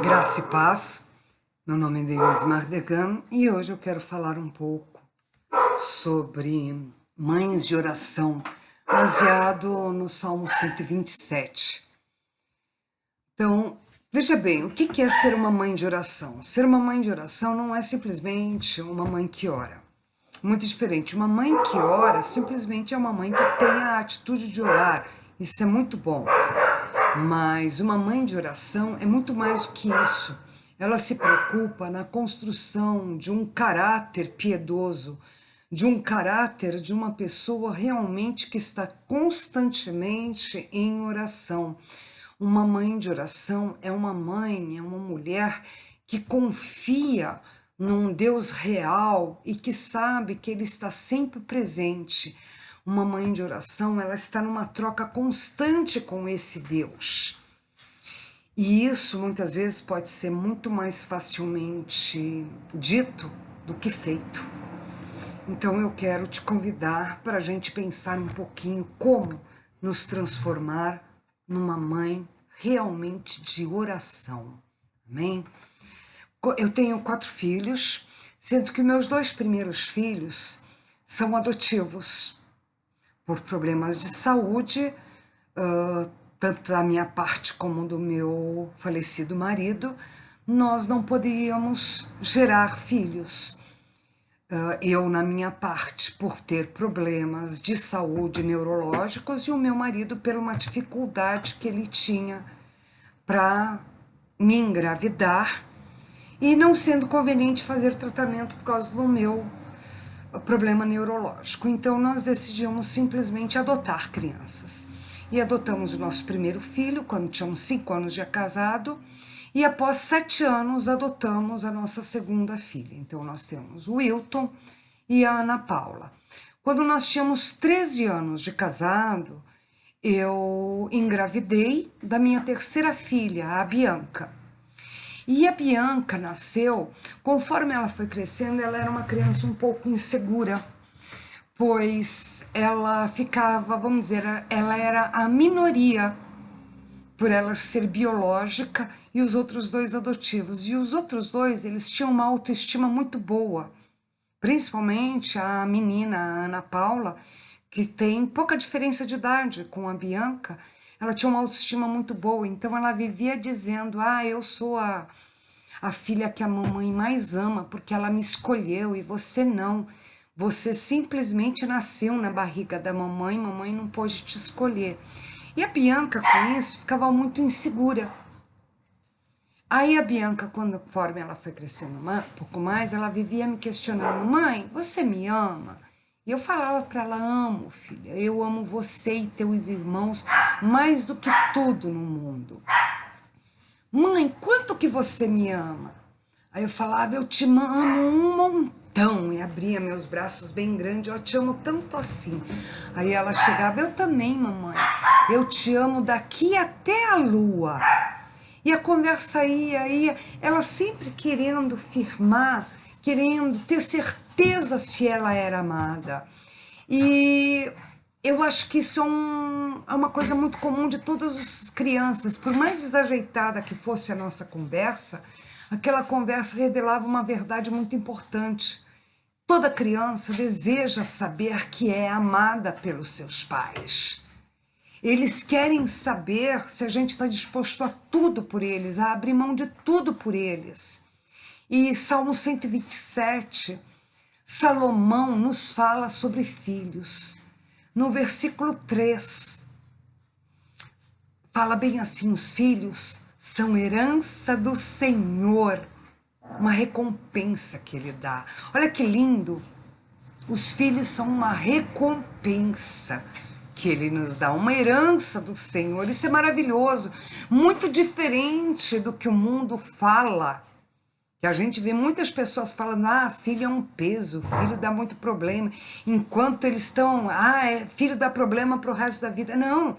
Graça e paz, meu nome é Denise Mardegan e hoje eu quero falar um pouco sobre mães de oração, baseado no Salmo 127. Então, veja bem, o que é ser uma mãe de oração? Ser uma mãe de oração não é simplesmente uma mãe que ora. Muito diferente. Uma mãe que ora simplesmente é uma mãe que tem a atitude de orar. Isso é muito bom. Mas uma mãe de oração é muito mais do que isso. Ela se preocupa na construção de um caráter piedoso, de um caráter de uma pessoa realmente que está constantemente em oração. Uma mãe de oração é uma mãe, é uma mulher que confia num Deus real e que sabe que Ele está sempre presente. Uma mãe de oração, ela está numa troca constante com esse Deus. E isso muitas vezes pode ser muito mais facilmente dito do que feito. Então eu quero te convidar para a gente pensar um pouquinho como nos transformar numa mãe realmente de oração. Amém? Eu tenho 4 filhos, sendo que meus 2 primeiros filhos são adotivos. Por problemas de saúde, tanto da minha parte como do meu falecido marido, nós não podíamos gerar filhos. Eu, na minha parte, por ter problemas de saúde neurológicos, e o meu marido por uma dificuldade que ele tinha para me engravidar, e não sendo conveniente fazer tratamento por causa do meu problema neurológico. Então nós decidimos simplesmente adotar crianças. E adotamos o nosso primeiro filho quando tínhamos 5 anos de casado, e após 7 anos adotamos a nossa segunda filha. Então nós temos o Wilton e a Ana Paula. Quando nós tínhamos 13 anos de casado, eu engravidei da minha terceira filha, a Bianca. E a Bianca nasceu, conforme ela foi crescendo, ela era uma criança um pouco insegura, pois ela ficava, vamos dizer, ela era a minoria, por ela ser biológica, e os outros 2 adotivos. E os outros 2, eles tinham uma autoestima muito boa, principalmente a menina, a Ana Paula, que tem pouca diferença de idade com a Bianca. Ela tinha uma autoestima muito boa, então ela vivia dizendo: eu sou a filha que a mamãe mais ama, porque ela me escolheu e você não. Você simplesmente nasceu na barriga da mamãe não pôde te escolher. E a Bianca, com isso, ficava muito insegura. Aí a Bianca, conforme ela foi crescendo um pouco mais, ela vivia me questionando: mãe, você me ama? E eu falava para ela: amo, filha, eu amo você e teus irmãos mais do que tudo no mundo. Mãe, quanto que você me ama? Aí eu falava: eu te amo um montão, e abria meus braços bem grandes: eu te amo tanto assim. Aí ela chegava: eu também, mamãe, eu te amo daqui até a lua. E a conversa ia, ela sempre querendo firmar, querendo ter certeza se ela era amada. E eu acho que isso é uma coisa muito comum de todas as crianças. Por mais desajeitada que fosse a nossa conversa, aquela conversa revelava uma verdade muito importante. Toda criança deseja saber que é amada pelos seus pais. Eles querem saber se a gente está disposto a tudo por eles, a abrir mão de tudo por eles. E Salmo 127, Salomão nos fala sobre filhos. No versículo 3, fala bem assim: os filhos são herança do Senhor, uma recompensa que Ele dá. Olha que lindo! Os filhos são uma recompensa que Ele nos dá, uma herança do Senhor. Isso é maravilhoso, muito diferente do que o mundo fala. Que a gente vê muitas pessoas falando: filho é um peso, filho dá muito problema, enquanto eles estão, filho dá problema para o resto da vida. Não,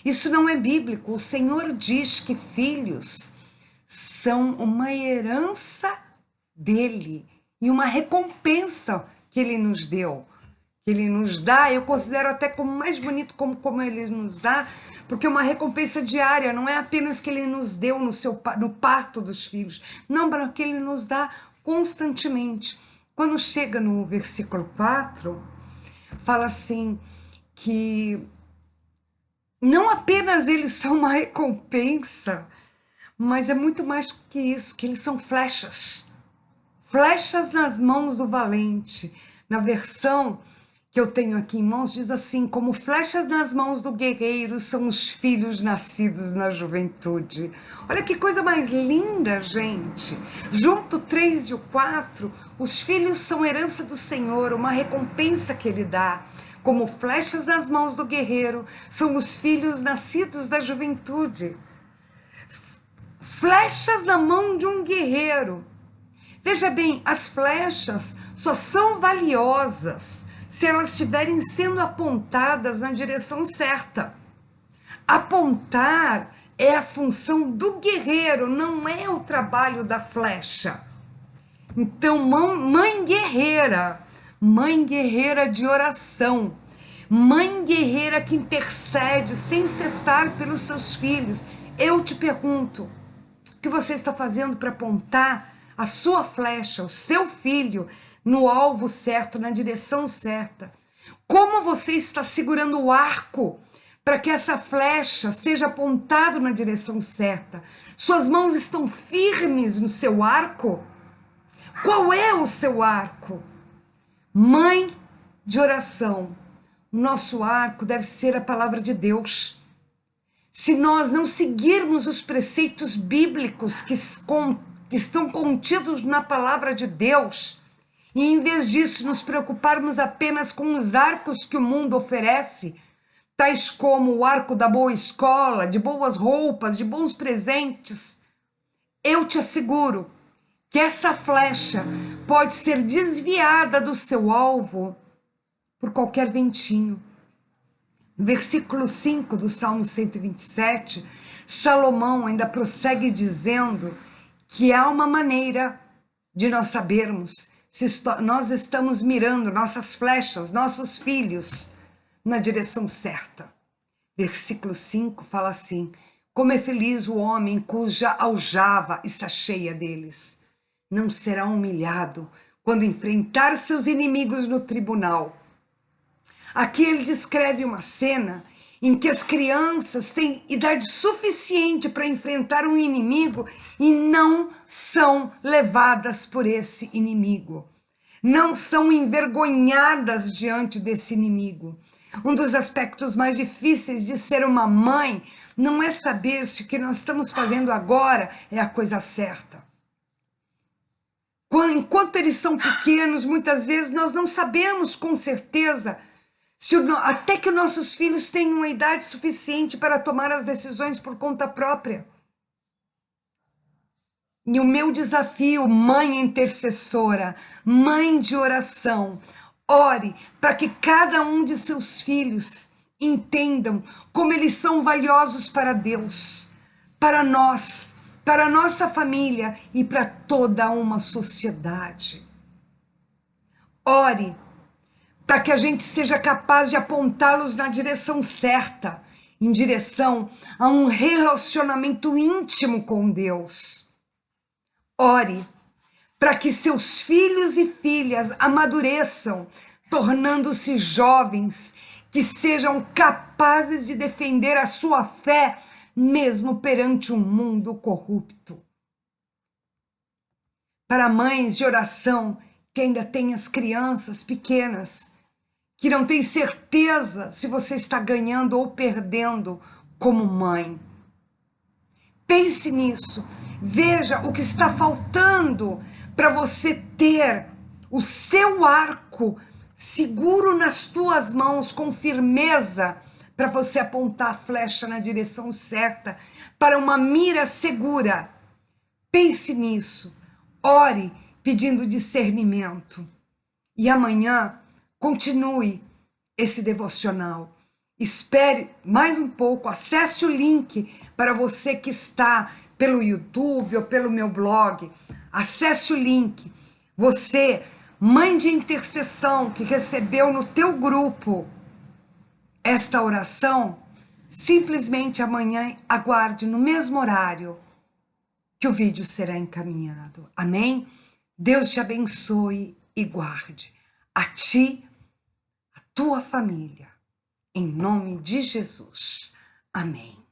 isso não é bíblico. O Senhor diz que filhos são uma herança dele e uma recompensa que Ele nos deu, que ele nos dá, eu considero até como mais bonito como ele nos dá, porque é uma recompensa diária, não é apenas que ele nos deu no parto dos filhos, não, mas que ele nos dá constantemente. Quando chega no versículo 4, fala assim, que não apenas eles são uma recompensa, mas é muito mais que isso, que eles são flechas. Flechas nas mãos do valente. Na versão que eu tenho aqui em mãos, diz assim, como flechas nas mãos do guerreiro são os filhos nascidos na juventude. Olha que coisa mais linda, gente. Junto 3 e o 4, os filhos são herança do Senhor, uma recompensa que Ele dá. Como flechas nas mãos do guerreiro são os filhos nascidos da juventude. Flechas na mão de um guerreiro. Veja bem, as flechas só são valiosas se elas estiverem sendo apontadas na direção certa. Apontar é a função do guerreiro, não é o trabalho da flecha. Então, mãe guerreira de oração, mãe guerreira que intercede sem cessar pelos seus filhos, eu te pergunto, o que você está fazendo para apontar a sua flecha, o seu filho, no alvo certo, na direção certa? Como você está segurando o arco para que essa flecha seja apontada na direção certa? Suas mãos estão firmes no seu arco? Qual é o seu arco? Mãe de oração, nosso arco deve ser a palavra de Deus. Se nós não seguirmos os preceitos bíblicos que estão contidos na palavra de Deus, e em vez disso nos preocuparmos apenas com os arcos que o mundo oferece, tais como o arco da boa escola, de boas roupas, de bons presentes, eu te asseguro que essa flecha pode ser desviada do seu alvo por qualquer ventinho. No versículo 5 do Salmo 127, Salomão ainda prossegue dizendo que há uma maneira de nós sabermos se nós estamos mirando nossas flechas, nossos filhos, na direção certa. Versículo 5 fala assim, como é feliz o homem cuja aljava está cheia deles. Não será humilhado quando enfrentar seus inimigos no tribunal. Aqui ele descreve uma cena em que as crianças têm idade suficiente para enfrentar um inimigo e não são levadas por esse inimigo. Não são envergonhadas diante desse inimigo. Um dos aspectos mais difíceis de ser uma mãe não é saber se o que nós estamos fazendo agora é a coisa certa. Enquanto eles são pequenos, muitas vezes nós não sabemos com certeza até que nossos filhos tenham uma idade suficiente para tomar as decisões por conta própria. E o meu desafio, mãe intercessora, mãe de oração, ore para que cada um de seus filhos entendam como eles são valiosos para Deus, para nós, para a nossa família e para toda uma sociedade. Ore para que a gente seja capaz de apontá-los na direção certa, em direção a um relacionamento íntimo com Deus. Ore para que seus filhos e filhas amadureçam, tornando-se jovens, que sejam capazes de defender a sua fé, mesmo perante um mundo corrupto. Para mães de oração que ainda têm as crianças pequenas, que não tem certeza se você está ganhando ou perdendo como mãe. Pense nisso, veja o que está faltando para você ter o seu arco seguro nas tuas mãos, com firmeza, para você apontar a flecha na direção certa, para uma mira segura. Pense nisso, ore pedindo discernimento. E amanhã, continue esse devocional. Espere mais um pouco, acesse o link para você que está pelo YouTube ou pelo meu blog. Acesse o link. Você Mãe de intercessão que recebeu no teu grupo esta oração, simplesmente amanhã aguarde no mesmo horário que o vídeo será encaminhado. Amém? Deus te abençoe e guarde a ti, a tua família, em nome de Jesus. Amém.